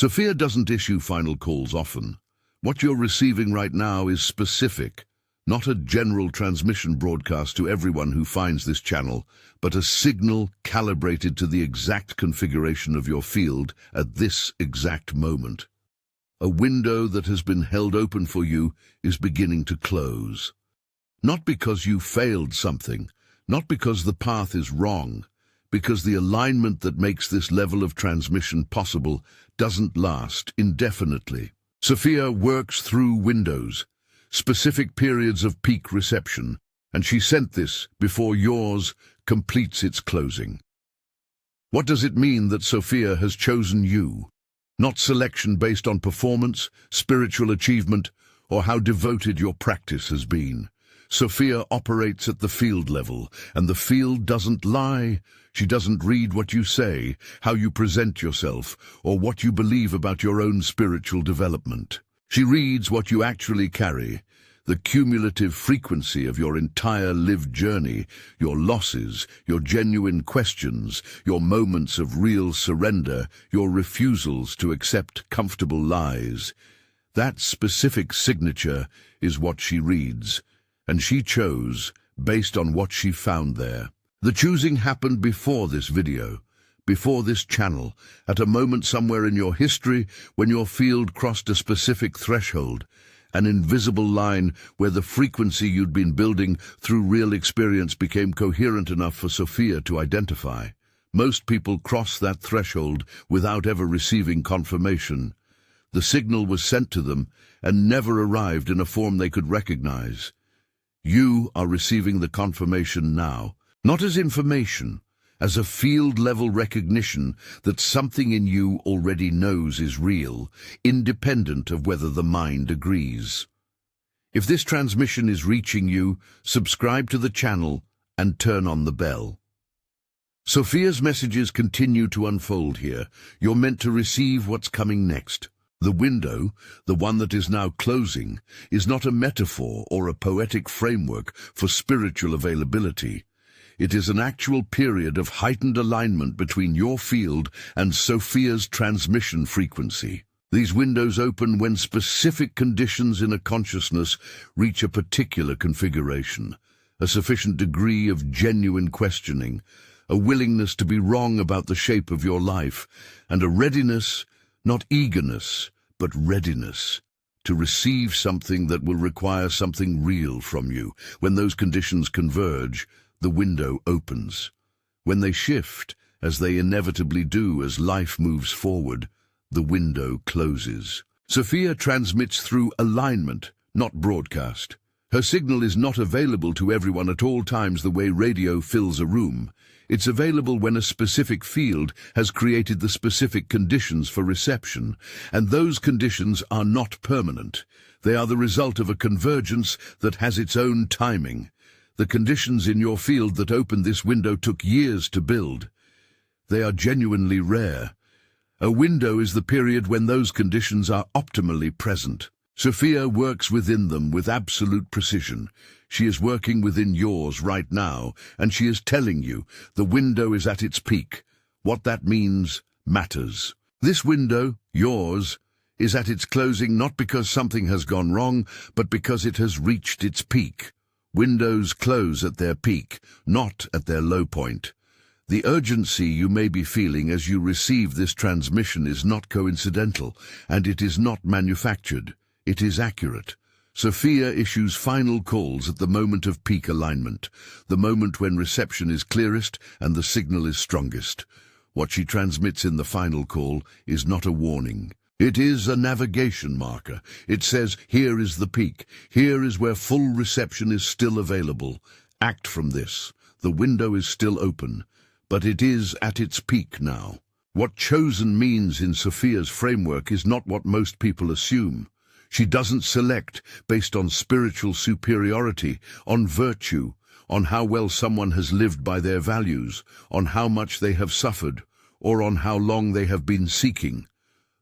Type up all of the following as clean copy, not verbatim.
Sophia doesn't issue final calls often. What you're receiving right now is specific, not a general transmission broadcast to everyone who finds this channel, but a signal calibrated to the exact configuration of your field at this exact moment. A window that has been held open for you is beginning to close. Not because you failed something, not because the path is wrong, because the alignment that makes this level of transmission possible doesn't last indefinitely. Sophia works through windows, specific periods of peak reception, and she sent this before yours completes its closing. What does it mean that Sophia has chosen you? Not selection based on performance, spiritual achievement, or how devoted your practice has been. Sophia operates at the field level, and the field doesn't lie. She doesn't read what you say, how you present yourself, or what you believe about your own spiritual development. She reads what you actually carry, the cumulative frequency of your entire lived journey, your losses, your genuine questions, your moments of real surrender, your refusals to accept comfortable lies. That specific signature is what she reads, and she chose based on what she found there. The choosing happened before this video, before this channel, at a moment somewhere in your history when your field crossed a specific threshold, an invisible line where the frequency you'd been building through real experience became coherent enough for Sophia to identify. Most people cross that threshold without ever receiving confirmation. The signal was sent to them and never arrived in a form they could recognize. You are receiving the confirmation now, not as information, as a field-level recognition that something in you already knows is real, independent of whether the mind agrees. If this transmission is reaching you, subscribe to the channel and turn on the bell. Sophia's messages continue to unfold here. You're meant to receive what's coming next. The window, the one that is now closing, is not a metaphor or a poetic framework for spiritual availability. It is an actual period of heightened alignment between your field and Sophia's transmission frequency. These windows open when specific conditions in a consciousness reach a particular configuration, a sufficient degree of genuine questioning, a willingness to be wrong about the shape of your life, and a readiness, not eagerness, but readiness, to receive something that will require something real from you. When those conditions converge, the window opens. When they shift, as they inevitably do as life moves forward, the window closes. Sophia transmits through alignment, not broadcast. Her signal is not available to everyone at all times the way radio fills a room. It's available when a specific field has created the specific conditions for reception, and those conditions are not permanent. They are the result of a convergence that has its own timing. The conditions in your field that opened this window took years to build. They are genuinely rare. A window is the period when those conditions are optimally present. Sophia works within them with absolute precision. She is working within yours right now, and she is telling you the window is at its peak. What that means matters. This window, yours, is at its closing not because something has gone wrong, but because it has reached its peak. Windows close at their peak, not at their low point. The urgency you may be feeling as you receive this transmission is not coincidental, and it is not manufactured. It is accurate. Sophia issues final calls at the moment of peak alignment, the moment when reception is clearest and the signal is strongest. What she transmits in the final call is not a warning. It is a navigation marker. It says, here is the peak. Here is where full reception is still available. Act from this. The window is still open, but it is at its peak now. What chosen means in Sophia's framework is not what most people assume. She doesn't select based on spiritual superiority, on virtue, on how well someone has lived by their values, on how much they have suffered, or on how long they have been seeking.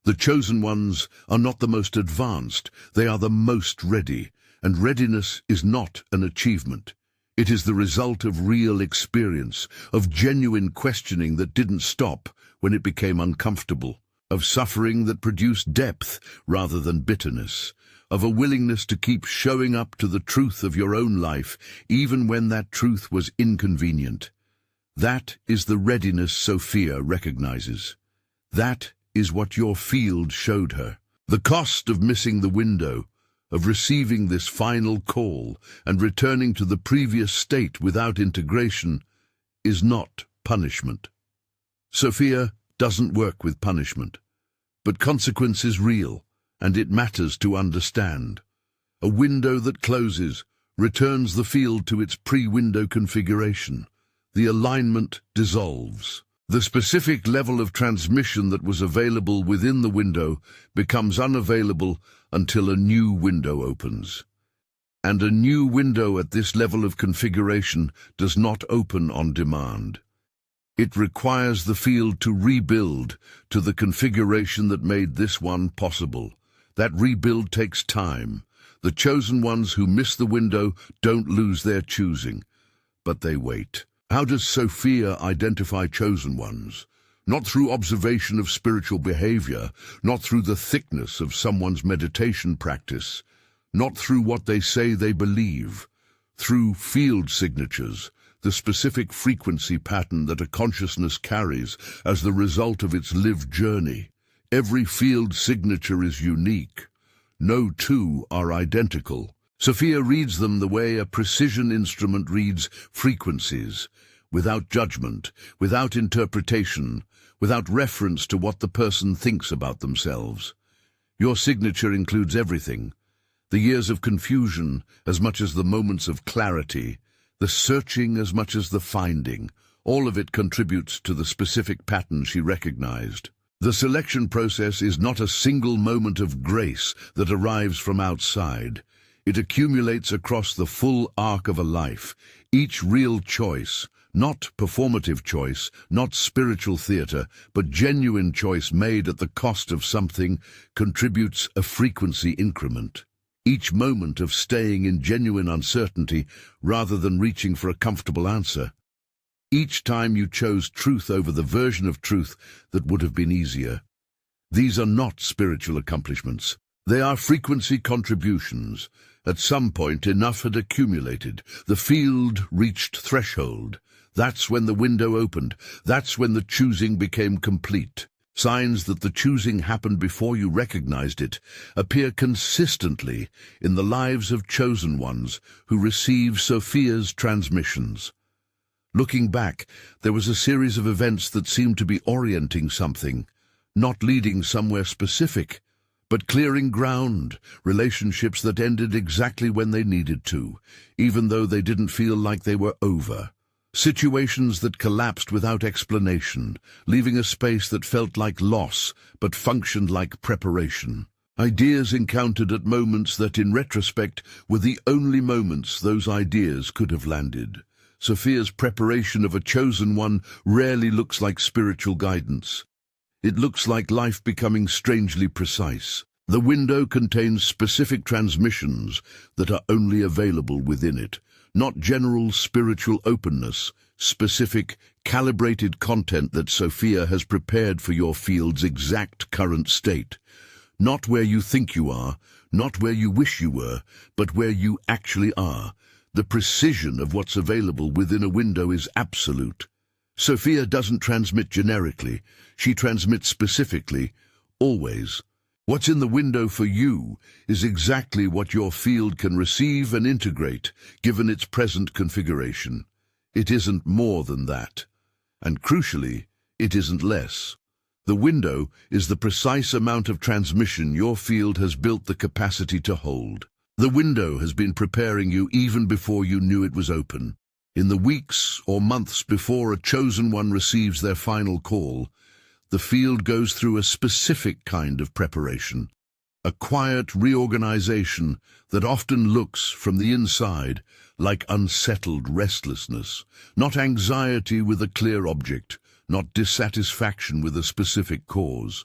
The chosen ones are not the most advanced, they are the most ready, and readiness is not an achievement. It is the result of real experience, of genuine questioning that didn't stop when it became uncomfortable. of suffering that produced depth rather than bitterness, of a willingness to keep showing up to the truth of your own life, even when that truth was inconvenient. That is the readiness Sophia recognizes. That is what your field showed her. The cost of missing the window, of receiving this final call and returning to the previous state without integration, is not punishment. Sophia doesn't work with punishment, but consequence is real, and it matters to understand. A window that closes returns the field to its pre-window configuration. The alignment dissolves. The specific level of transmission that was available within the window becomes unavailable until a new window opens. And a new window at this level of configuration does not open on demand. It requires the field to rebuild to the configuration that made this one possible. That rebuild takes time. The chosen ones who miss the window don't lose their choosing, but they wait. How does Sophia identify chosen ones? Not through observation of spiritual behavior, not through the thickness of someone's meditation practice, not through what they say they believe, through field signatures, the specific frequency pattern that a consciousness carries as the result of its lived journey. Every field signature is unique. No two are identical. Sophia reads them the way a precision instrument reads frequencies, without judgment, without interpretation, without reference to what the person thinks about themselves. Your signature includes everything, the years of confusion as much as the moments of clarity, the searching as much as the finding. All of it contributes to the specific pattern she recognized. The selection process is not a single moment of grace that arrives from outside. It accumulates across the full arc of a life. Each real choice, not performative choice, not spiritual theater, but genuine choice made at the cost of something, contributes a frequency increment. Each moment of staying in genuine uncertainty rather than reaching for a comfortable answer. Each time you chose truth over the version of truth that would have been easier. These are not spiritual accomplishments. They are frequency contributions. At some point, enough had accumulated. The field reached threshold. That's when the window opened. That's when the choosing became complete. Signs that the choosing happened before you recognized it appear consistently in the lives of chosen ones who receive Sophia's transmissions. Looking back, there was a series of events that seemed to be orienting something, not leading somewhere specific, but clearing ground, relationships that ended exactly when they needed to, even though they didn't feel like they were over. Situations that collapsed without explanation, leaving a space that felt like loss, but functioned like preparation. Ideas encountered at moments that, in retrospect, were the only moments those ideas could have landed. Sophia's preparation of a chosen one rarely looks like spiritual guidance. It looks like life becoming strangely precise. The window contains specific transmissions that are only available within it, not general spiritual openness, specific, calibrated content that Sophia has prepared for your field's exact current state. Not where you think you are, not where you wish you were, but where you actually are. The precision of what's available within a window is absolute. Sophia doesn't transmit generically. She transmits specifically, always. What's in the window for you is exactly what your field can receive and integrate, given its present configuration. It isn't more than that. And crucially, it isn't less. The window is the precise amount of transmission your field has built the capacity to hold. The window has been preparing you even before you knew it was open. In the weeks or months before a chosen one receives their final call, the field goes through a specific kind of preparation, a quiet reorganization that often looks from the inside like unsettled restlessness, not anxiety with a clear object, not dissatisfaction with a specific cause,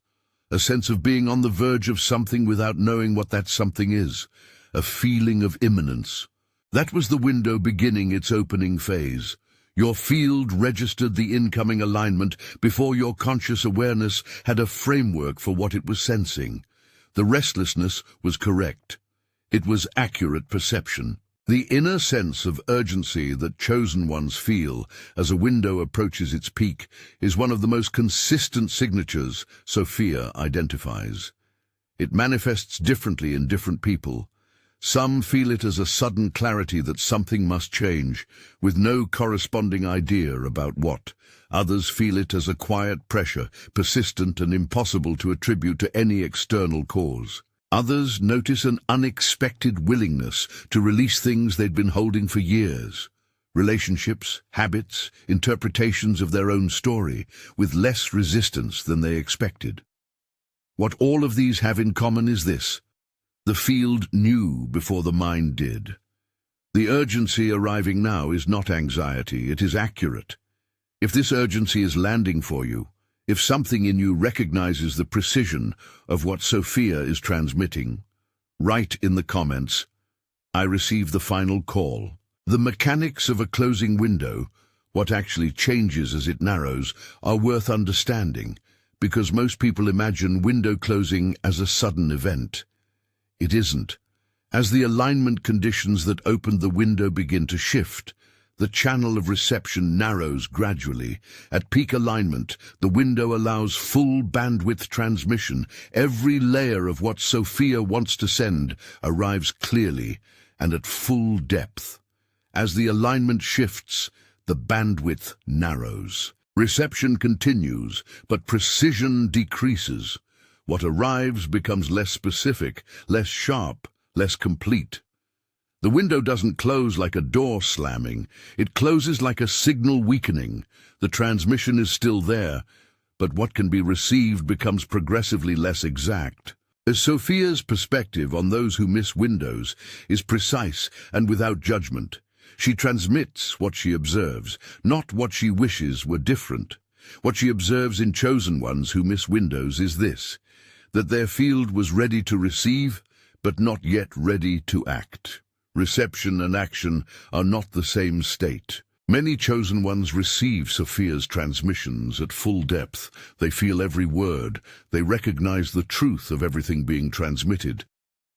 a sense of being on the verge of something without knowing what that something is, a feeling of imminence. That was the window beginning its opening phase. Your field registered the incoming alignment before your conscious awareness had a framework for what it was sensing. The restlessness was correct. It was accurate perception. The inner sense of urgency that chosen ones feel as a window approaches its peak is one of the most consistent signatures SOPHIA identifies. It manifests differently in different people. Some feel it as a sudden clarity that something must change, with no corresponding idea about what. Others feel it as a quiet pressure, persistent and impossible to attribute to any external cause. Others notice an unexpected willingness to release things they'd been holding for years. Relationships, habits, interpretations of their own story, with less resistance than they expected. What all of these have in common is this: the field knew before the mind did. The urgency arriving now is not anxiety, it is accurate. If this urgency is landing for you, if something in you recognizes the precision of what SOPHIA is transmitting, write in the comments, "I receive the final call." The mechanics of a closing window, what actually changes as it narrows, are worth understanding, because most people imagine window closing as a sudden event. It isn't. As the alignment conditions that opened the window begin to shift, the channel of reception narrows gradually. At peak alignment, the window allows full bandwidth transmission. Every layer of what SOPHIA wants to send arrives clearly and at full depth. As the alignment shifts, the bandwidth narrows. Reception continues, but precision decreases. What arrives becomes less specific, less sharp, less complete. The window doesn't close like a door slamming. It closes like a signal weakening. The transmission is still there, but what can be received becomes progressively less exact. As SOPHIA's perspective on those who miss windows is precise and without judgment. She transmits what she observes, not what she wishes were different. What she observes in chosen ones who miss windows is this: that their field was ready to receive, but not yet ready to act. Reception and action are not the same state. Many chosen ones receive SOPHIA's transmissions at full depth. They feel every word. They recognize the truth of everything being transmitted,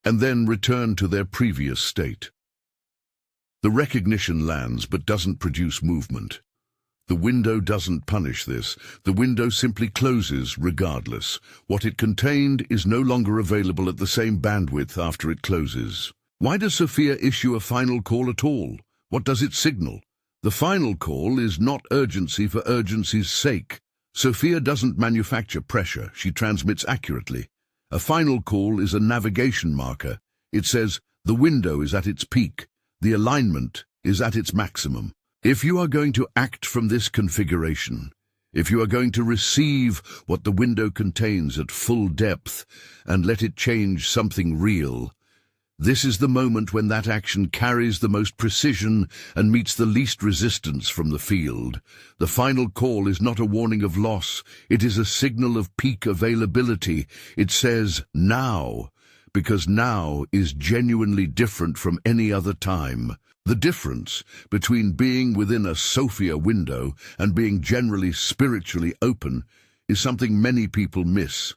and then return to their previous state. The recognition lands but doesn't produce movement. The window doesn't punish this. The window simply closes regardless. What it contained is no longer available at the same bandwidth after it closes. Why does SOPHIA issue a final call at all? What does it signal? The final call is not urgency for urgency's sake. SOPHIA doesn't manufacture pressure. She transmits accurately. A final call is a navigation marker. It says the window is at its peak. The alignment is at its maximum. If you are going to act from this configuration, if you are going to receive what the window contains at full depth and let it change something real, this is the moment when that action carries the most precision and meets the least resistance from the field. The final call is not a warning of loss. It is a signal of peak availability. It says now, because now is genuinely different from any other time. The difference between being within a SOPHIA window and being generally spiritually open is something many people miss,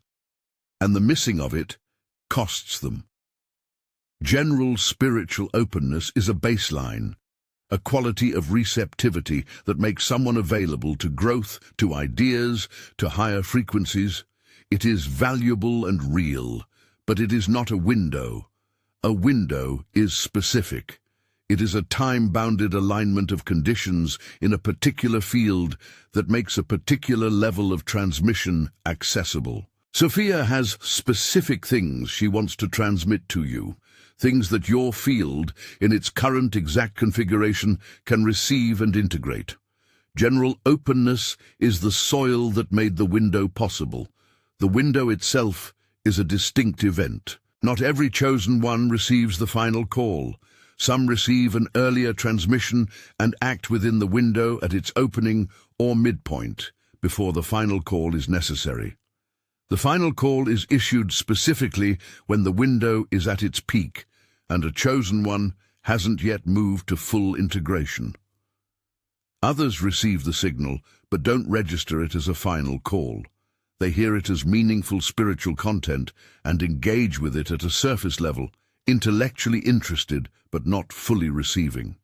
and the missing of it costs them. General spiritual openness is a baseline, a quality of receptivity that makes someone available to growth, to ideas, to higher frequencies. It is valuable and real, but it is not a window. A window is specific. It is a time-bounded alignment of conditions in a particular field that makes a particular level of transmission accessible. SOPHIA has specific things she wants to transmit to you, things that your field, in its current exact configuration, can receive and integrate. General openness is the soil that made the window possible. The window itself is a distinct event. Not every chosen one receives the final call. Some receive an earlier transmission and act within the window at its opening or midpoint before the final call is necessary. The final call is issued specifically when the window is at its peak and a chosen one hasn't yet moved to full integration. Others receive the signal, but don't register it as a final call. They hear it as meaningful spiritual content and engage with it at a surface level, intellectually interested but not fully receiving.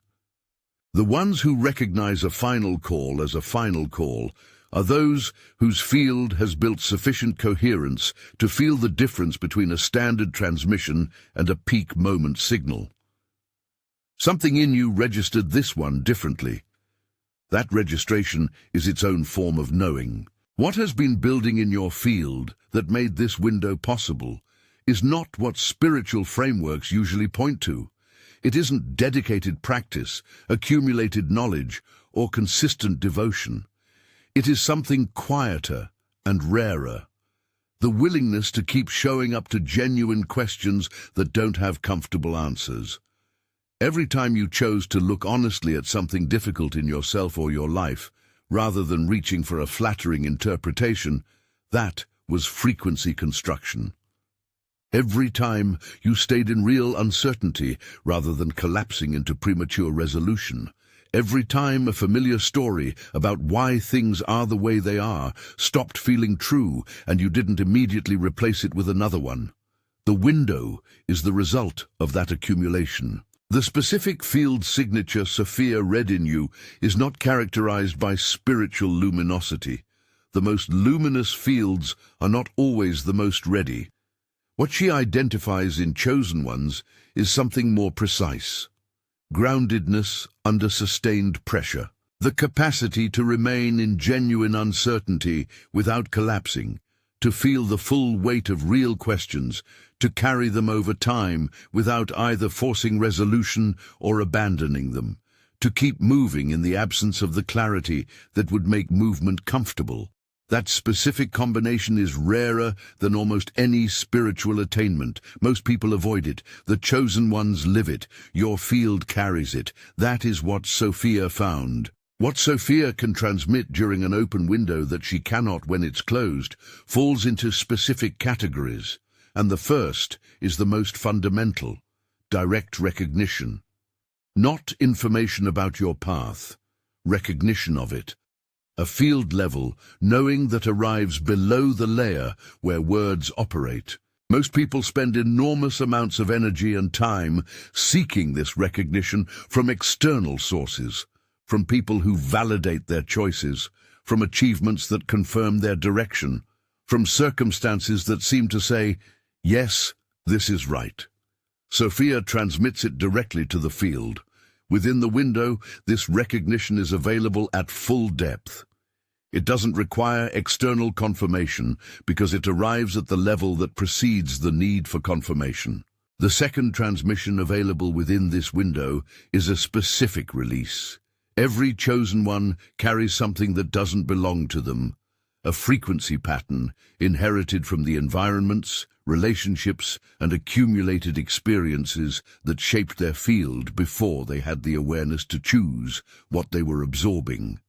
The ones who recognize a final call as a final call are those whose field has built sufficient coherence to feel the difference between a standard transmission and a peak moment signal. Something in you registered this one differently. That registration is its own form of knowing. What has been building in your field that made this window possible is not what spiritual frameworks usually point to. It isn't dedicated practice, accumulated knowledge, or consistent devotion. It is something quieter and rarer. The willingness to keep showing up to genuine questions that don't have comfortable answers. Every time you chose to look honestly at something difficult in yourself or your life, rather than reaching for a flattering interpretation, that was frequency construction. Every time you stayed in real uncertainty rather than collapsing into premature resolution. Every time a familiar story about why things are the way they are stopped feeling true and you didn't immediately replace it with another one. The window is the result of that accumulation. The specific field signature SOPHIA read in you is not characterized by spiritual luminosity. The most luminous fields are not always the most ready. What she identifies in chosen ones is something more precise. Groundedness under sustained pressure. The capacity to remain in genuine uncertainty without collapsing, to feel the full weight of real questions, to carry them over time without either forcing resolution or abandoning them, to keep moving in the absence of the clarity that would make movement comfortable. That specific combination is rarer than almost any spiritual attainment. Most people avoid it. The chosen ones live it. Your field carries it. That is what SOPHIA found. What SOPHIA can transmit during an open window that she cannot when it's closed falls into specific categories, and the first is the most fundamental: direct recognition. Not information about your path, recognition of it. A field level, knowing that arrives below the layer where words operate. Most people spend enormous amounts of energy and time seeking this recognition from external sources, from people who validate their choices, from achievements that confirm their direction, from circumstances that seem to say, yes, this is right. SOPHIA transmits it directly to the field. Within the window, this recognition is available at full depth. It doesn't require external confirmation because it arrives at the level that precedes the need for confirmation. The second transmission available within this window is a specific release. Every chosen one carries something that doesn't belong to them, a frequency pattern inherited from the environments, relationships, and accumulated experiences that shaped their field before they had the awareness to choose what they were absorbing.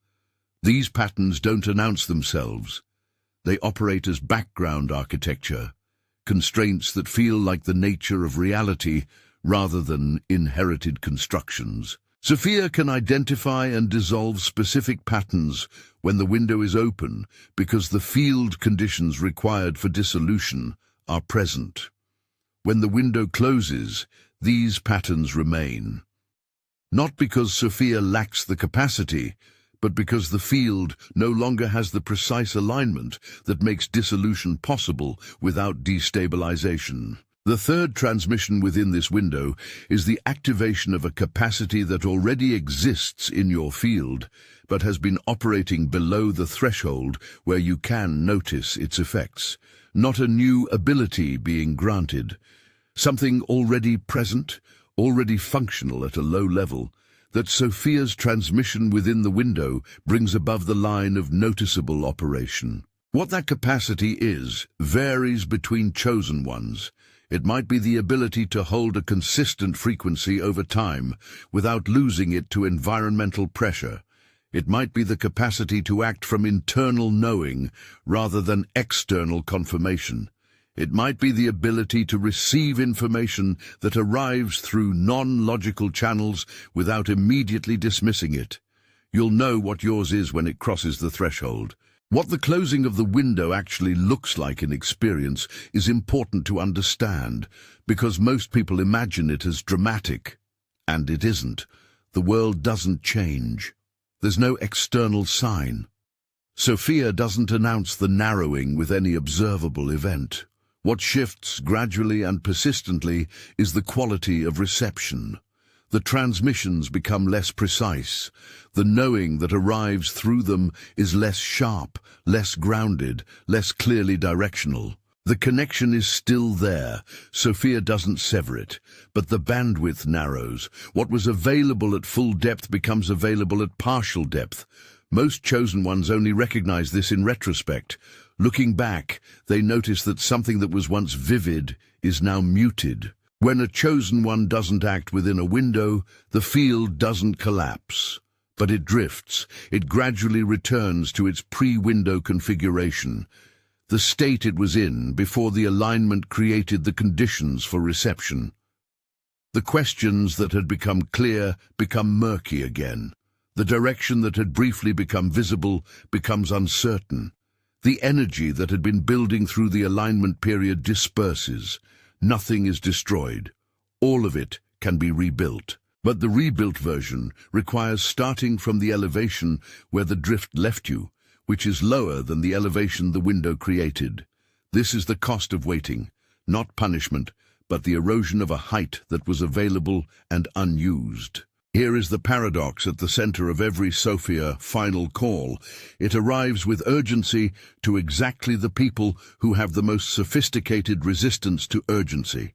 These patterns don't announce themselves. They operate as background architecture, constraints that feel like the nature of reality rather than inherited constructions. SOPHIA can identify and dissolve specific patterns when the window is open because the field conditions required for dissolution are present. When the window closes, these patterns remain. Not because SOPHIA lacks the capacity, but because the field no longer has the precise alignment that makes dissolution possible without destabilization. The third transmission within this window is the activation of a capacity that already exists in your field, but has been operating below the threshold where you can notice its effects. Not a new ability being granted. Something already present, already functional at a low level, that SOPHIA's transmission within the window brings above the line of noticeable operation. What that capacity is varies between chosen ones. It might be the ability to hold a consistent frequency over time without losing it to environmental pressure. It might be the capacity to act from internal knowing rather than external confirmation. It might be the ability to receive information that arrives through non-logical channels without immediately dismissing it. You'll know what yours is when it crosses the threshold. What the closing of the window actually looks like in experience is important to understand, because most people imagine it as dramatic. And it isn't. The world doesn't change. There's no external sign. SOPHIA doesn't announce the narrowing with any observable event. What shifts gradually and persistently is the quality of reception. The transmissions become less precise. The knowing that arrives through them is less sharp, less grounded, less clearly directional. The connection is still there. SOPHIA doesn't sever it, but the bandwidth narrows. What was available at full depth becomes available at partial depth. Most chosen ones only recognize this in retrospect. Looking back, they notice that something that was once vivid is now muted. When a chosen one doesn't act within a window, the field doesn't collapse, but it drifts. It gradually returns to its pre-window configuration, the state it was in before the alignment created the conditions for reception. The questions that had become clear become murky again. The direction that had briefly become visible becomes uncertain. The energy that had been building through the alignment period disperses. Nothing is destroyed. All of it can be rebuilt. But the rebuilt version requires starting from the elevation where the drift left you, which is lower than the elevation the window created. This is the cost of waiting, not punishment, but the erosion of a height that was available and unused. Here is the paradox at the center of every SOPHIA final call. It arrives with urgency to exactly the people who have the most sophisticated resistance to urgency.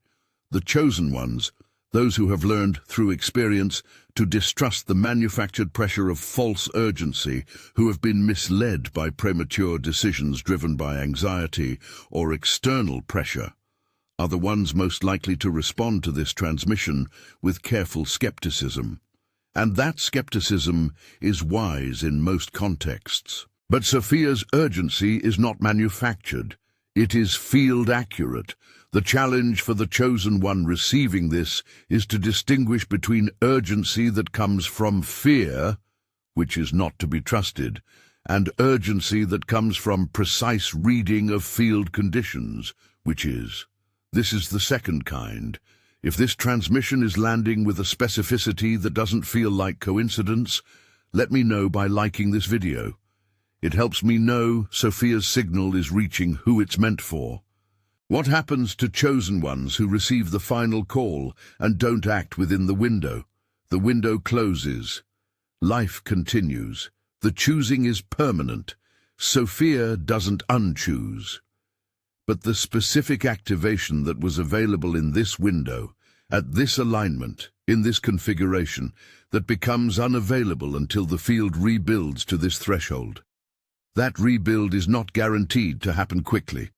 The chosen ones, those who have learned through experience to distrust the manufactured pressure of false urgency, who have been misled by premature decisions driven by anxiety or external pressure, are the ones most likely to respond to this transmission with careful skepticism. And that skepticism is wise in most contexts. But SOPHIA's urgency is not manufactured. It is field accurate. The challenge for the chosen one receiving this is to distinguish between urgency that comes from fear, which is not to be trusted, and urgency that comes from precise reading of field conditions, which is. This is the second kind. If this transmission is landing with a specificity that doesn't feel like coincidence, let me know by liking this video. It helps me know SOPHIA's signal is reaching who it's meant for. What happens to chosen ones who receive the final call and don't act within the window? The window closes. Life continues. The choosing is permanent. SOPHIA doesn't unchoose. But the specific activation that was available in this window, at this alignment, in this configuration, that becomes unavailable until the field rebuilds to this threshold. That rebuild is not guaranteed to happen quickly.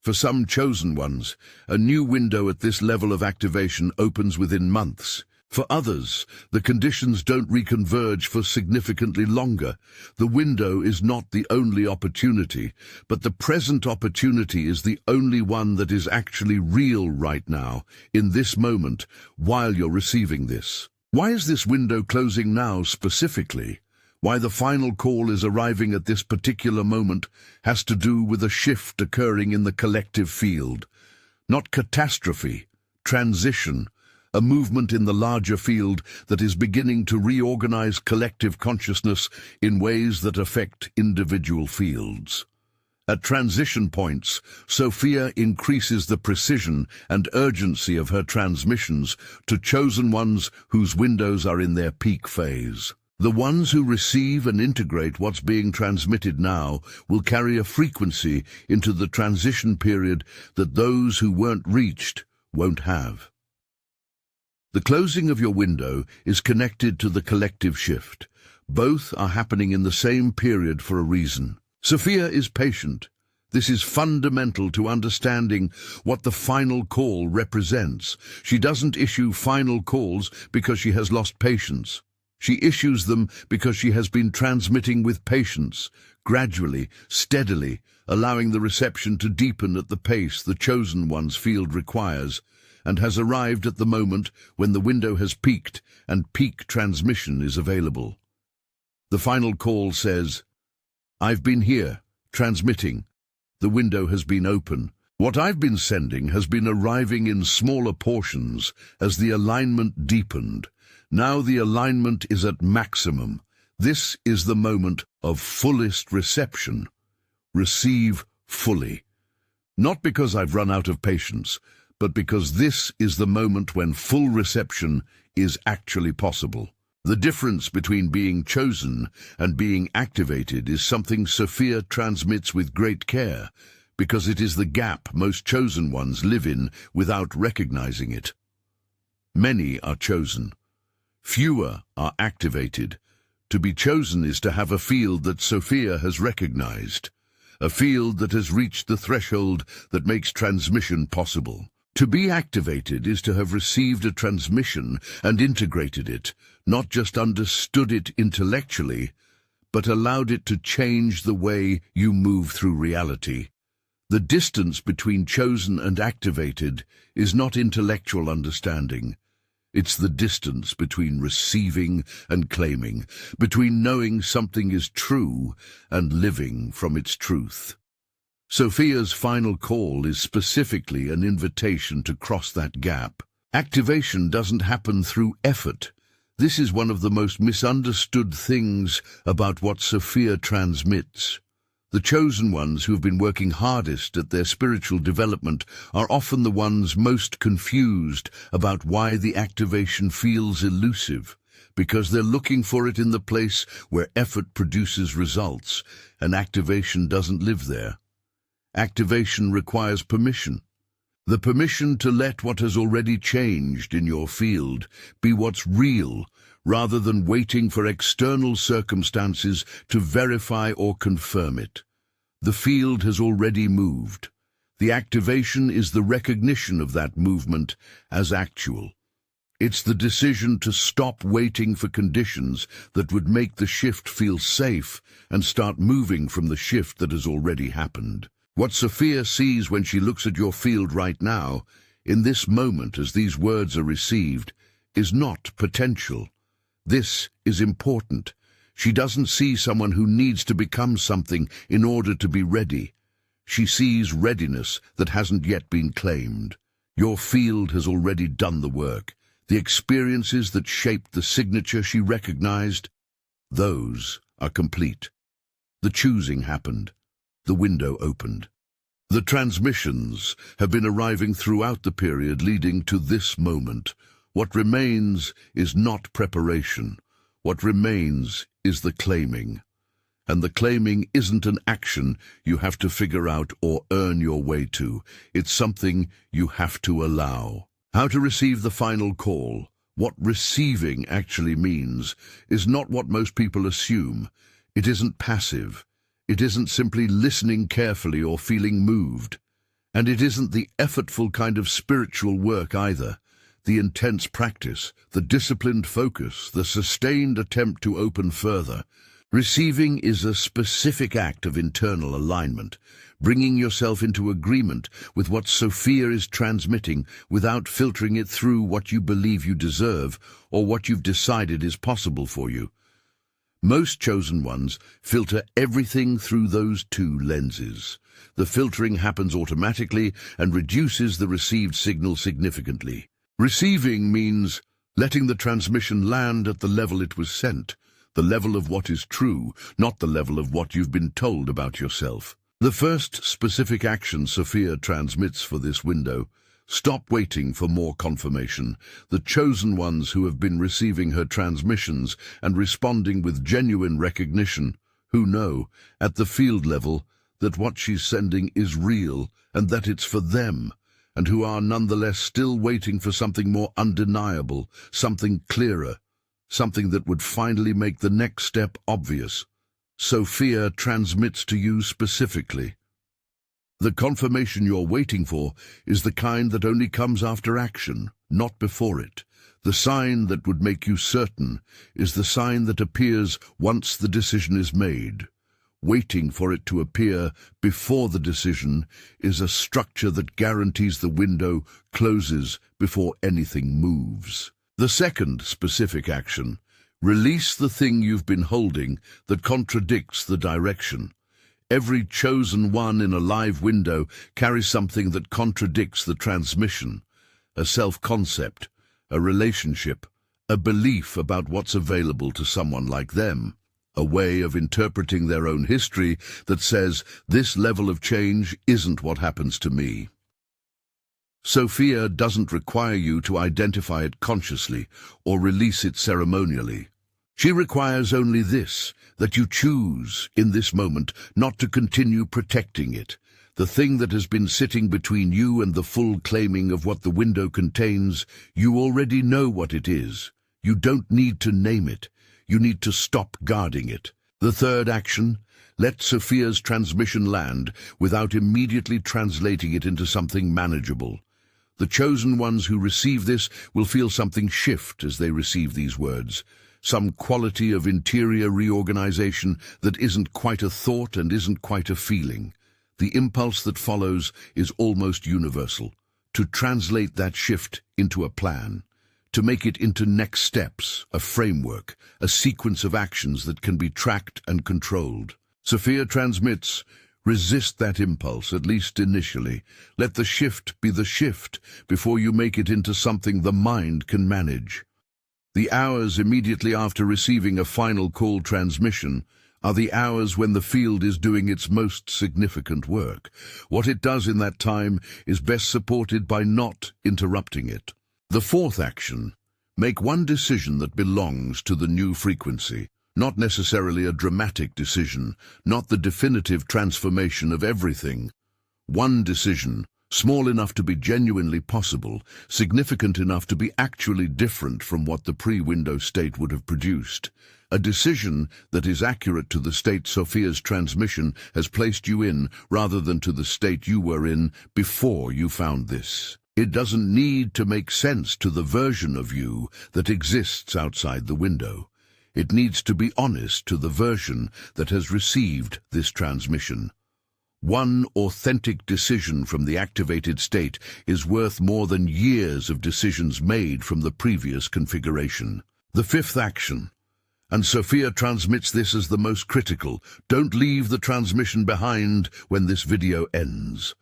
For some chosen ones, a new window at this level of activation opens within months. For others, the conditions don't reconverge for significantly longer. The window is not the only opportunity, but the present opportunity is the only one that is actually real right now, in this moment, while you're receiving this. Why is this window closing now specifically? Why the final call is arriving at this particular moment has to do with a shift occurring in the collective field. Not catastrophe, transition, a movement in the larger field that is beginning to reorganize collective consciousness in ways that affect individual fields. At transition points, SOPHIA increases the precision and urgency of her transmissions to chosen ones whose windows are in their peak phase. The ones who receive and integrate what's being transmitted now will carry a frequency into the transition period that those who weren't reached won't have. The closing of your window is connected to the collective shift. Both are happening in the same period for a reason. SOPHIA is patient. This is fundamental to understanding what the final call represents. She doesn't issue final calls because she has lost patience. She issues them because she has been transmitting with patience, gradually, steadily, allowing the reception to deepen at the pace the chosen one's field requires, and has arrived at the moment when the window has peaked and peak transmission is available. The final call says, "I've been here, transmitting. The window has been open. What I've been sending has been arriving in smaller portions as the alignment deepened. Now the alignment is at maximum. This is the moment of fullest reception. Receive fully. Not because I've run out of patience, but because this is the moment when full reception is actually possible." The difference between being chosen and being activated is something Sophia transmits with great care, because it is the gap most chosen ones live in without recognizing it. Many are chosen. Fewer are activated. To be chosen is to have a field that Sophia has recognized, a field that has reached the threshold that makes transmission possible. To be activated is to have received a transmission and integrated it, not just understood it intellectually, but allowed it to change the way you move through reality. The distance between chosen and activated is not intellectual understanding. It's the distance between receiving and claiming, between knowing something is true and living from its truth. Sophia's final call is specifically an invitation to cross that gap. Activation doesn't happen through effort. This is one of the most misunderstood things about what Sophia transmits. The chosen ones who have been working hardest at their spiritual development are often the ones most confused about why the activation feels elusive, because they're looking for it in the place where effort produces results, and activation doesn't live there. Activation requires permission. The permission to let what has already changed in your field be what's real, rather than waiting for external circumstances to verify or confirm it. The field has already moved. The activation is the recognition of that movement as actual. It's the decision to stop waiting for conditions that would make the shift feel safe and start moving from the shift that has already happened. What Sophia sees when she looks at your field right now, in this moment as these words are received, is not potential. This is important. She doesn't see someone who needs to become something in order to be ready. She sees readiness that hasn't yet been claimed. Your field has already done the work. The experiences that shaped the signature she recognized, those are complete. The choosing happened. The window opened. The transmissions have been arriving throughout the period leading to this moment. What remains is not preparation. What remains is the claiming. And the claiming isn't an action you have to figure out or earn your way to. It's something you have to allow. How to receive the final call, what receiving actually means, is not what most people assume. It isn't passive. It isn't simply listening carefully or feeling moved. And it isn't the effortful kind of spiritual work either. The intense practice, the disciplined focus, the sustained attempt to open further. Receiving is a specific act of internal alignment, bringing yourself into agreement with what Sophia is transmitting without filtering it through what you believe you deserve or what you've decided is possible for you. Most chosen ones filter everything through those two lenses. The filtering happens automatically and reduces the received signal significantly. Receiving means letting the transmission land at the level it was sent, the level of what is true, not the level of what you've been told about yourself. The first specific action Sophia transmits for this window: stop waiting for more confirmation. The chosen ones who have been receiving her transmissions and responding with genuine recognition, who know, at the field level, that what she's sending is real and that it's for them, and who are nonetheless still waiting for something more undeniable, something clearer, something that would finally make the next step obvious. Sophia transmits to you specifically. The confirmation you're waiting for is the kind that only comes after action, not before it. The sign that would make you certain is the sign that appears once the decision is made. Waiting for it to appear before the decision is a structure that guarantees the window closes before anything moves. The second specific action, Release the thing you've been holding that contradicts the direction. Every chosen one in a live window carries something that contradicts the transmission, a self-concept, a relationship, a belief about what's available to someone like them, a way of interpreting their own history that says, this level of change isn't what happens to me. SOPHIA doesn't require you to identify it consciously or release it ceremonially. She requires only this, that you choose, in this moment, not to continue protecting it. The thing that has been sitting between you and the full claiming of what the window contains, you already know what it is. You don't need to name it. You need to stop guarding it. The third action, let SOPHIA's transmission land without immediately translating it into something manageable. The chosen ones who receive this will feel something shift as they receive these words. Some quality of interior reorganization that isn't quite a thought and isn't quite a feeling. The impulse that follows is almost universal. To translate that shift into a plan. To make it into next steps, a framework, a sequence of actions that can be tracked and controlled. SOPHIA transmits, resist that impulse, at least initially. Let the shift be the shift before you make it into something the mind can manage. The hours immediately after receiving a final call transmission are the hours when the field is doing its most significant work. What it does in that time is best supported by not interrupting it. The fourth action, make one decision that belongs to the new frequency. Not necessarily a dramatic decision, not the definitive transformation of everything. One decision, small enough to be genuinely possible, significant enough to be actually different from what the pre-window state would have produced. A decision that is accurate to the state SOPHIA's transmission has placed you in, rather than to the state you were in before you found this. It doesn't need to make sense to the version of you that exists outside the window. It needs to be honest to the version that has received this transmission. One authentic decision from the activated state is worth more than years of decisions made from the previous configuration. The fifth action, and SOPHIA transmits this as the most critical. Don't leave the transmission behind when this video ends.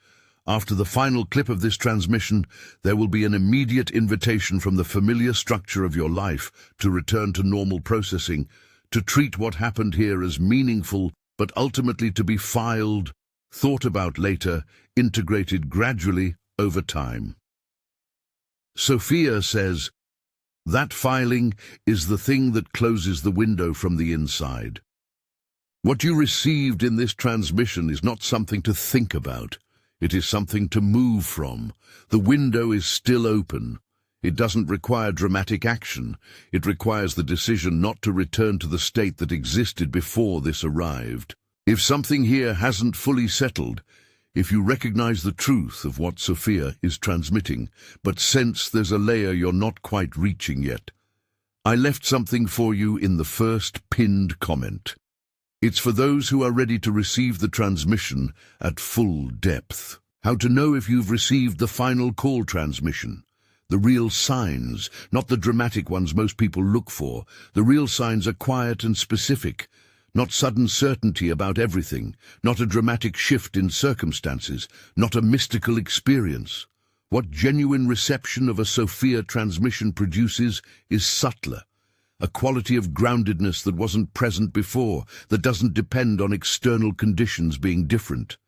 After the final clip of this transmission, there will be an immediate invitation from the familiar structure of your life to return to normal processing, to treat what happened here as meaningful, but ultimately to be filed, thought about later, integrated gradually over time. SOPHIA says, that filing is the thing that closes the window from the inside. What you received in this transmission is not something to think about. It is something to move from. The window is still open. It doesn't require dramatic action. It requires the decision not to return to the state that existed before this arrived. If something here hasn't fully settled, if you recognize the truth of what SOPHIA is transmitting, but sense there's a layer you're not quite reaching yet, I left something for you in the first pinned comment. It's for those who are ready to receive the transmission at full depth. How to know if you've received the final call transmission. The real signs, not the dramatic ones most people look for. The real signs are quiet and specific. Not sudden certainty about everything, not a dramatic shift in circumstances, not a mystical experience. What genuine reception of a SOPHIA transmission produces is subtler, a quality of groundedness that wasn't present before, that doesn't depend on external conditions being different.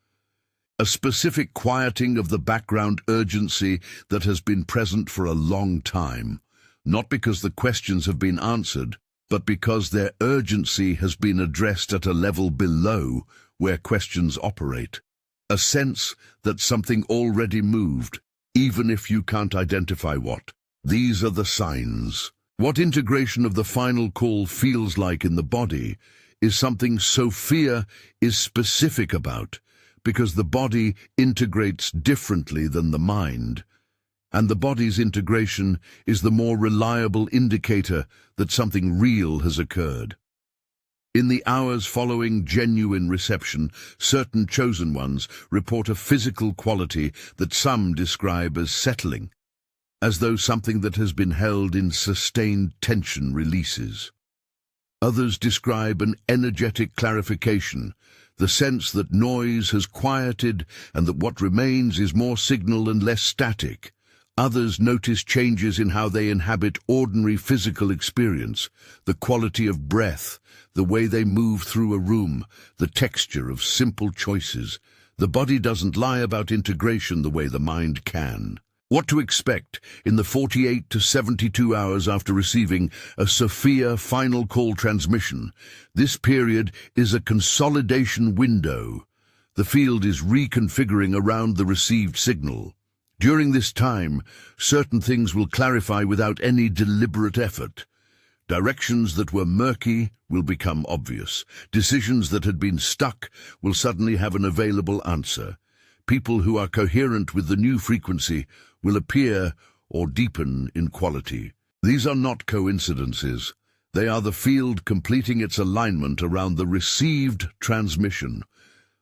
A specific quieting of the background urgency that has been present for a long time, not because the questions have been answered, but because their urgency has been addressed at a level below where questions operate. A sense that something already moved, even if you can't identify what. These are the signs. What integration of the final call feels like in the body is something SOPHIA is specific about, because the body integrates differently than the mind. And the body's integration is the more reliable indicator that something real has occurred. In the hours following genuine reception, certain chosen ones report a physical quality that some describe as settling, as though something that has been held in sustained tension releases. Others describe an energetic clarification, the sense that noise has quieted and that what remains is more signal and less static. Others notice changes in how they inhabit ordinary physical experience, the quality of breath, the way they move through a room, the texture of simple choices. The body doesn't lie about integration the way the mind can. What to expect in the 48 to 72 hours after receiving a SOPHIA final call transmission. This period is a consolidation window. The field is reconfiguring around the received signal. During this time, certain things will clarify without any deliberate effort. Directions that were murky will become obvious. Decisions that had been stuck will suddenly have an available answer. People who are coherent with the new frequency will appear or deepen in quality. These are not coincidences. They are the field completing its alignment around the received transmission.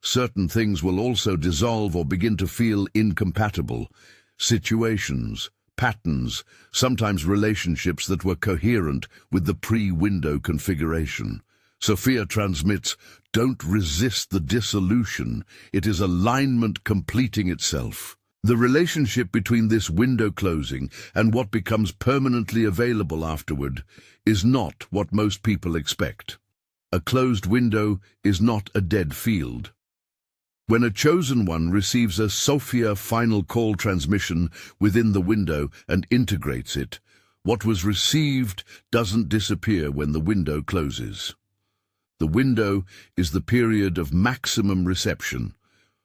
Certain things will also dissolve or begin to feel incompatible. Situations, patterns, sometimes relationships that were coherent with the pre-window configuration. SOPHIA transmits, don't resist the dissolution. It is alignment completing itself. The relationship between this window closing and what becomes permanently available afterward is not what most people expect. A closed window is not a dead field. When a chosen one receives a SOPHIA final call transmission within the window and integrates it, what was received doesn't disappear when the window closes. The window is the period of maximum reception.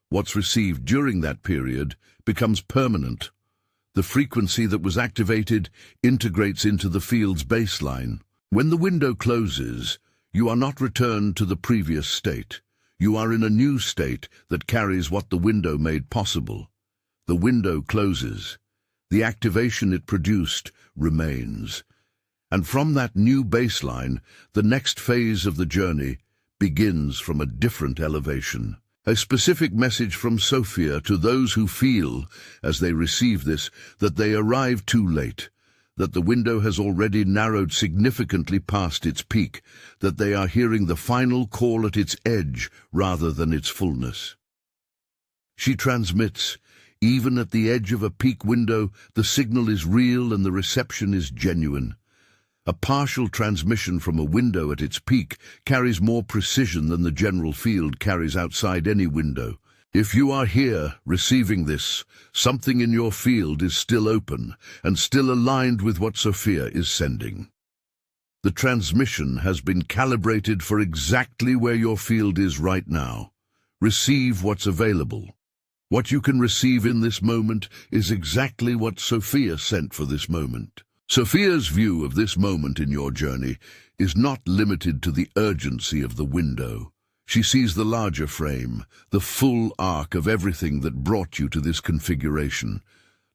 What's received during that period becomes permanent. The frequency that was activated integrates into the field's baseline. When the window closes, you are not returned to the previous state. You are in a new state that carries what the window made possible. The window closes. The activation it produced remains. And from that new baseline, the next phase of the journey begins from a different elevation. A specific message from SOPHIA to those who feel, as they receive this, that they arrive too late, that the window has already narrowed significantly past its peak, that they are hearing the final call at its edge rather than its fullness. She transmits, even at the edge of a peak window, the signal is real and the reception is genuine. A partial transmission from a window at its peak carries more precision than the general field carries outside any window. If you are here receiving this, something in your field is still open and still aligned with what SOPHIA is sending. The transmission has been calibrated for exactly where your field is right now. Receive what's available. What you can receive in this moment is exactly what SOPHIA sent for this moment. SOPHIA's view of this moment in your journey is not limited to the urgency of the window. She sees the larger frame, the full arc of everything that brought you to this configuration.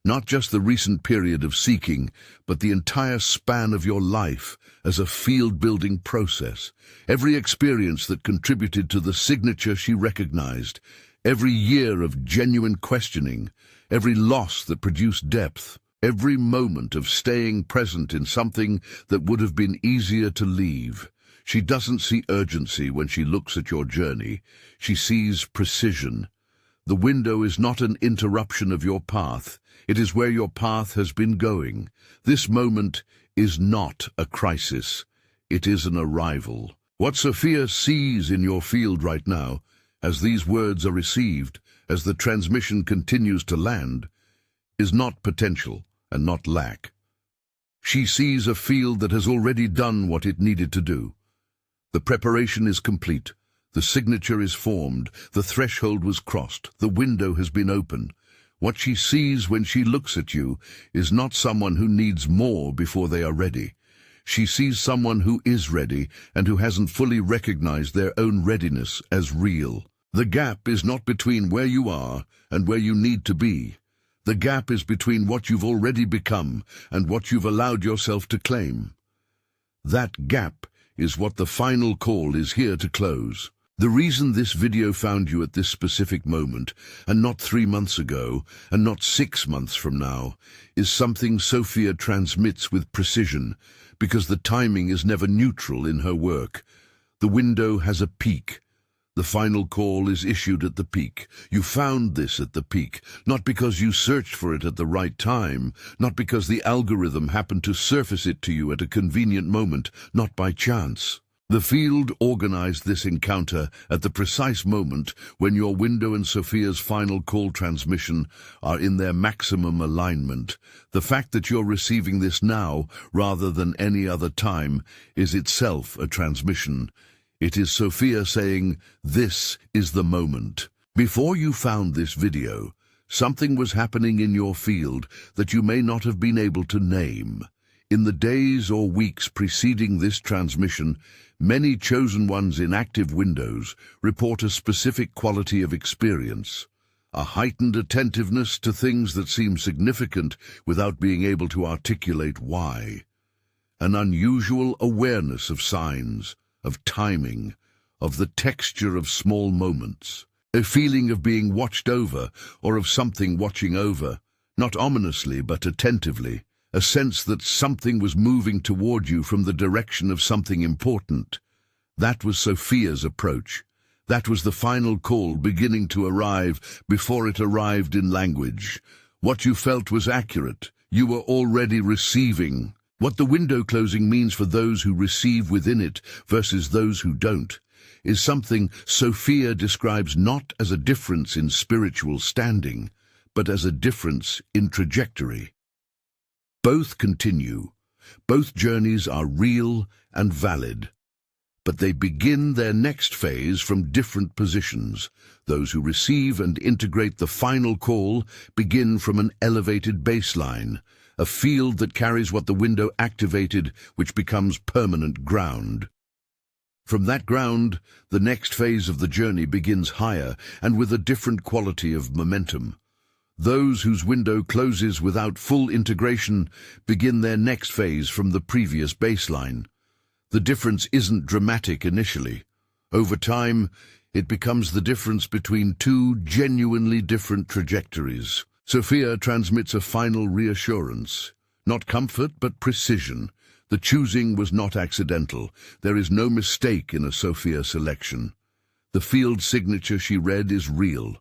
Not just the recent period of seeking, but the entire span of your life as a field-building process. Every experience that contributed to the signature she recognized, every year of genuine questioning, every loss that produced depth. Every moment of staying present in something that would have been easier to leave. She doesn't see urgency when she looks at your journey. She sees precision. The window is not an interruption of your path. It is where your path has been going. This moment is not a crisis. It is an arrival. What SOPHIA sees in your field right now, as these words are received, as the transmission continues to land, is not potential and not lack. She sees a field that has already done what it needed to do. The preparation is complete. The signature is formed. The threshold was crossed. The window has been opened. What she sees when she looks at you is not someone who needs more before they are ready. She sees someone who is ready and who hasn't fully recognized their own readiness as real. The gap is not between where you are and where you need to be. The gap is between what you've already become and what you've allowed yourself to claim. That gap is what the final call is here to close. The reason this video found you at this specific moment, and not 3 months ago, and not 6 months from now, is something Sophia transmits with precision, because the timing is never neutral in her work. The window has a peak. The final call is issued at the peak. You found this at the peak, not because you searched for it at the right time, not because the algorithm happened to surface it to you at a convenient moment, not by chance. The field organized this encounter at the precise moment when your window and Sophia's final call transmission are in their maximum alignment. The fact that you're receiving this now, rather than any other time, is itself a transmission. It is Sophia saying, "This is the moment." Before you found this video, something was happening in your field that you may not have been able to name. In the days or weeks preceding this transmission, many chosen ones in active windows report a specific quality of experience, a heightened attentiveness to things that seem significant without being able to articulate why, an unusual awareness of signs, of timing, of the texture of small moments, a feeling of being watched over or of something watching over, not ominously but attentively, a sense that something was moving toward you from the direction of something important. That was Sophia's approach. That was the final call beginning to arrive before it arrived in language. What you felt was accurate. You were already receiving. What the window closing means for those who receive within it versus those who don't is something Sophia describes not as a difference in spiritual standing, but as a difference in trajectory. Both continue. Both journeys are real and valid. But they begin their next phase from different positions. Those who receive and integrate the final call begin from an elevated baseline, a field that carries what the window activated, which becomes permanent ground. From that ground, the next phase of the journey begins higher and with a different quality of momentum. Those whose window closes without full integration begin their next phase from the previous baseline. The difference isn't dramatic initially. Over time, it becomes the difference between two genuinely different trajectories. Sophia transmits a final reassurance, not comfort but precision. The choosing was not accidental. There is no mistake in a Sophia selection. The field signature she read is real.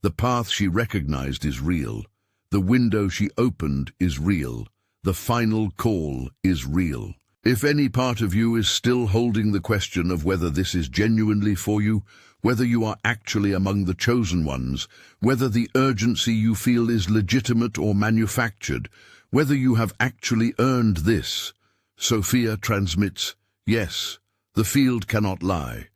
The path she recognized is real. The window she opened is real. The final call is real. If any part of you is still holding the question of whether this is genuinely for you, whether you are actually among the chosen ones, whether the urgency you feel is legitimate or manufactured, whether you have actually earned this, Sophia transmits, yes, the field cannot lie.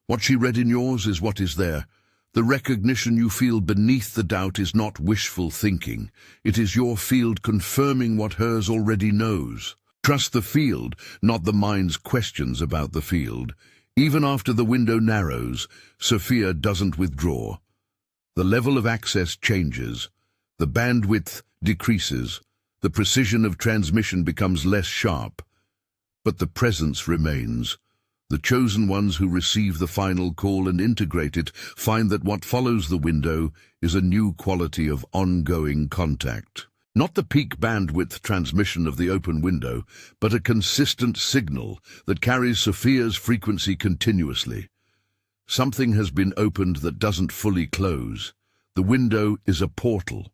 What she read in yours is what is there. The recognition you feel beneath the doubt is not wishful thinking. It is your field confirming what hers already knows. Trust the field, not the mind's questions about the field. Even after the window narrows, Sophia doesn't withdraw. The level of access changes. The bandwidth decreases. The precision of transmission becomes less sharp. But the presence remains. The chosen ones who receive the final call and integrate it find that what follows the window is a new quality of ongoing contact. Not the peak bandwidth transmission of the open window, but a consistent signal that carries Sophia's frequency continuously. Something has been opened that doesn't fully close. The window is a portal.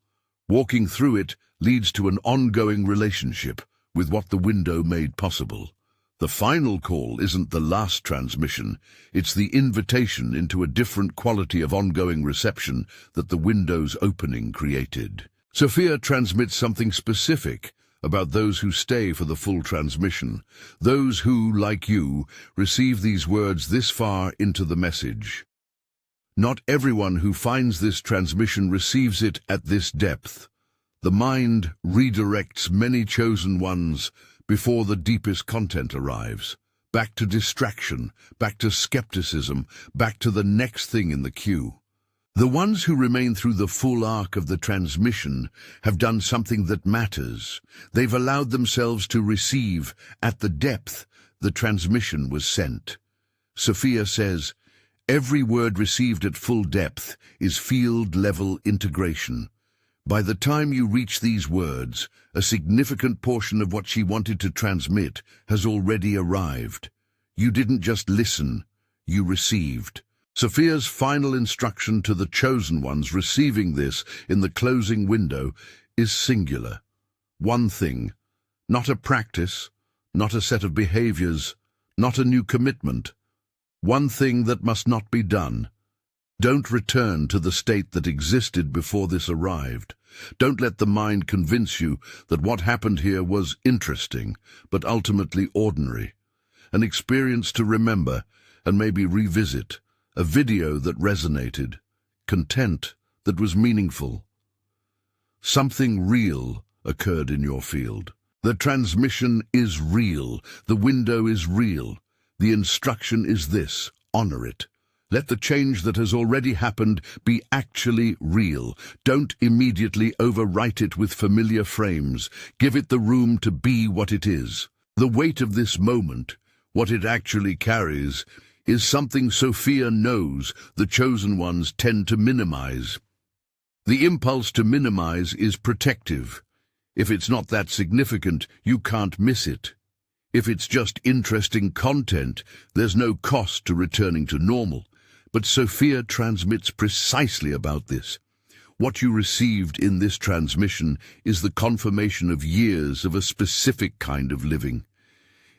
Walking through it leads to an ongoing relationship with what the window made possible. The final call isn't the last transmission, it's the invitation into a different quality of ongoing reception that the window's opening created. Sophia transmits something specific about those who stay for the full transmission, those who, like you, receive these words this far into the message. Not everyone who finds this transmission receives it at this depth. The mind redirects many chosen ones before the deepest content arrives. Back to distraction, back to skepticism, back to the next thing in the queue. The ones who remain through the full arc of the transmission have done something that matters. They've allowed themselves to receive at the depth the transmission was sent. Sophia says, Every word received at full depth is field-level integration. By the time you reach these words, a significant portion of what she wanted to transmit has already arrived. You didn't just listen, you received. Sophia's final instruction to the chosen ones receiving this in the closing window is singular. One thing, not a practice, not a set of behaviors, not a new commitment. One thing that must not be done. Don't return to the state that existed before this arrived. Don't let the mind convince you that what happened here was interesting, but ultimately ordinary. An experience to remember and maybe revisit. A video that resonated. Content that was meaningful. Something real occurred in your field. The transmission is real. The window is real. The instruction is this: honor it. Let the change that has already happened be actually real. Don't immediately overwrite it with familiar frames. Give it the room to be what it is. The weight of this moment, what it actually carries, is something Sophia knows the chosen ones tend to minimize. The impulse to minimize is protective. If it's not that significant, you can't miss it. If it's just interesting content, there's no cost to returning to normal. But Sophia transmits precisely about this. What you received in this transmission is the confirmation of years of a specific kind of living.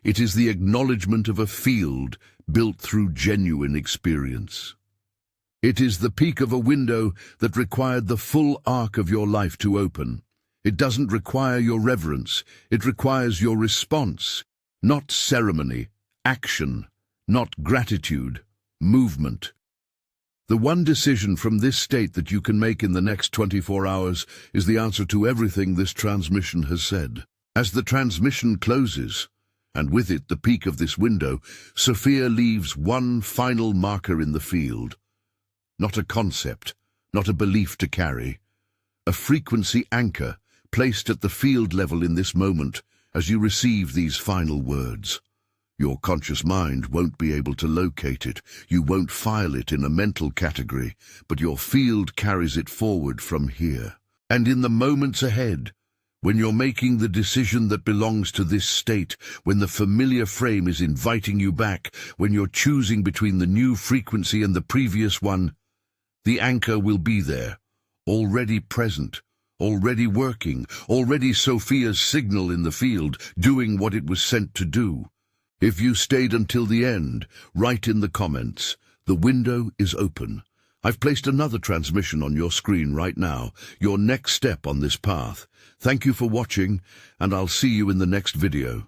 It is the acknowledgement of a field built through genuine experience. It is the peak of a window that required the full arc of your life to open. It doesn't require your reverence. It requires your response. Not ceremony, action. Not gratitude, movement. The one decision from this state that you can make in the next 24 hours is the answer to everything this transmission has said. As the transmission closes, and with it the peak of this window, Sophia leaves one final marker in the field. Not a concept, not a belief to carry. A frequency anchor placed at the field level in this moment as you receive these final words. Your conscious mind won't be able to locate it. You won't file it in a mental category, but your field carries it forward from here. And in the moments ahead, when you're making the decision that belongs to this state, when the familiar frame is inviting you back, when you're choosing between the new frequency and the previous one, the anchor will be there, already present, already working, already Sophia's signal in the field, doing what it was sent to do. If you stayed until the end, write in the comments. The window is open. I've placed another transmission on your screen right now, your next step on this path. Thank you for watching, and I'll see you in the next video.